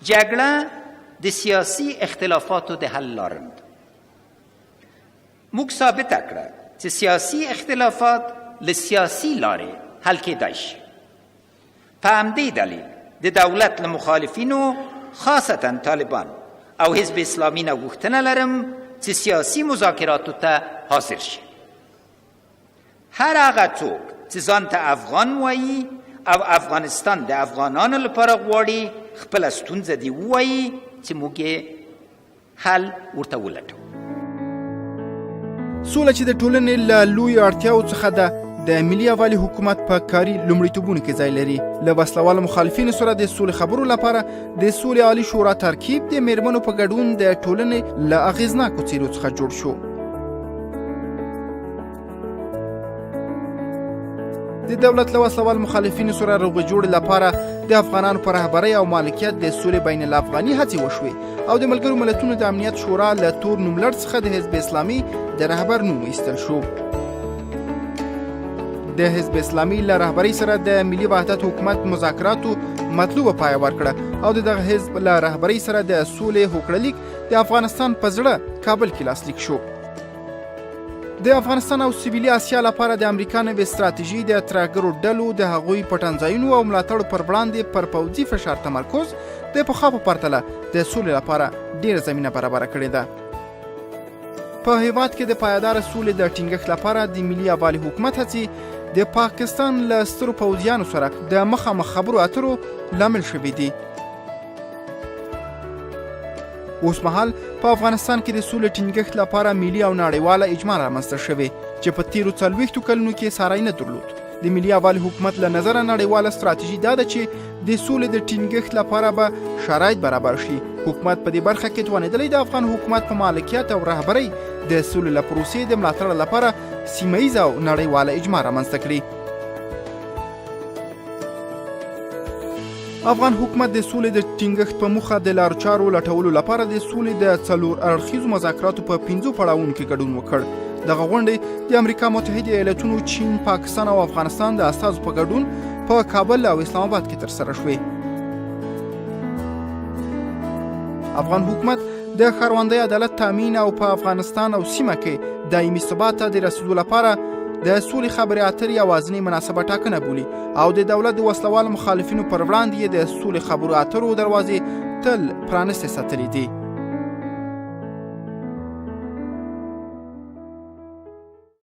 جګړه د سیاسي اختلافاتو د حل لاره نه ده. موږ ثابته کړه چې سیاسي اختلافات له سیاسي لارې حل کېدای شي. په همدې دلیل د دولت له مخالفینو خاصتا طالبان او حزب اسلامي نه غوښتنه لرم چې سیاسي مذاکراتو ته حاضر شي. هر هغه څوک چې ځان ته افغان وایي او افغانستان د افغانانو لپاره غواړي خپله ستونزه دې ووایي چې موږ یې حل ورته ولټوو. سوله چې د ټولنې له لویو اړتیاوو څخه ده، د ملي یووالي حکومت په کاري لومړیتوبونو کې ځای لري. له وسلوالو مخالفینو سره د سولې خبرو لپاره د سولې عالي شورا ترکیب د میرمنو په ګډون د ټولنې له اغیزناکو څیرو څخه جوړ شو. د دولت له وسلوال مخالفینو سره روغې جوړې لپاره د افغانانو په رهبرۍ او مالکیت د سولې بین الافغاني هڅې وشوې او د ملګرو ملتونو د امنیت شورا له تور نوملړ څخه د حزب اسلامي د رهبر نوم ایستل شو. د حزب اسلامي له رهبرۍ سره د ملي وحدت حکومت مذاکراتو مطلوبه پایه ورکړه او د دغه حزب له رهبرۍ سره د سولې هوکړلیک د افغانستان په زړه کابل کې لاسلیک شو. د افغانستان او سویلي اسیا لپاره د امریکا نوې ستراتیژي د ترهګرو ډلو د هغوی پټنځایونو او ملاتړو پر وړاندې پر پوځي فشار تمرکز د پخوا په پرتله د سولې لپاره ډېره زمینه برابره کړې ده. په هیواد کې د پایداره سولې د ټینګښت لپاره د ملي یووالي حکومت هڅې د پاکستان له سترو پوځیانو سره د مخامخ خبرو اترو لامل شوي دي. اوس مهال په افغانستان کې د سولې ټینګښت لپاره ملي او نړیواله اجماع رامنځته شوې چې په تیرو 40 کلونو کې ساری نه درلود. د ملي یووالي حکومت له نظره نړیواله ستراتیژي دا ده چې د سولې د ټینګښت لپاره به شرایط برابر شي. حکومت په دې برخه کې توانېدلی د افغان حکومت په مالکیت او رهبرۍ د سولې له پروسې د ملاتړ لپاره سیمه ییزه او نړیواله اجماع رامنځته کړي. افغان حکومت د سولې د ټینګښت په موخه د لارو چارو لټولو لپاره د سولې د 4 اړخیزو مذاکراتو په 5 پړاوونو کې ګډون وکړ. دغه غونډې د امریکا متحده ایالتونو، چین، پاکستان او افغانستان د استازو په ګډون په کابل او اسلام آباد کې ترسره شوې. افغان حکومت د ښاروندۍ عدالت تامین او په افغانستان او سیمه کې دایمي ثبات ته د رسیدو لپاره د سولې خبرې اترې یوازینۍ مناسبه ټاکنه بولي او د دولت د وسلوالو مخالفینو پر وړاندې د سولې خبرو اترو دروازې تل پرانستې ساتلې دي.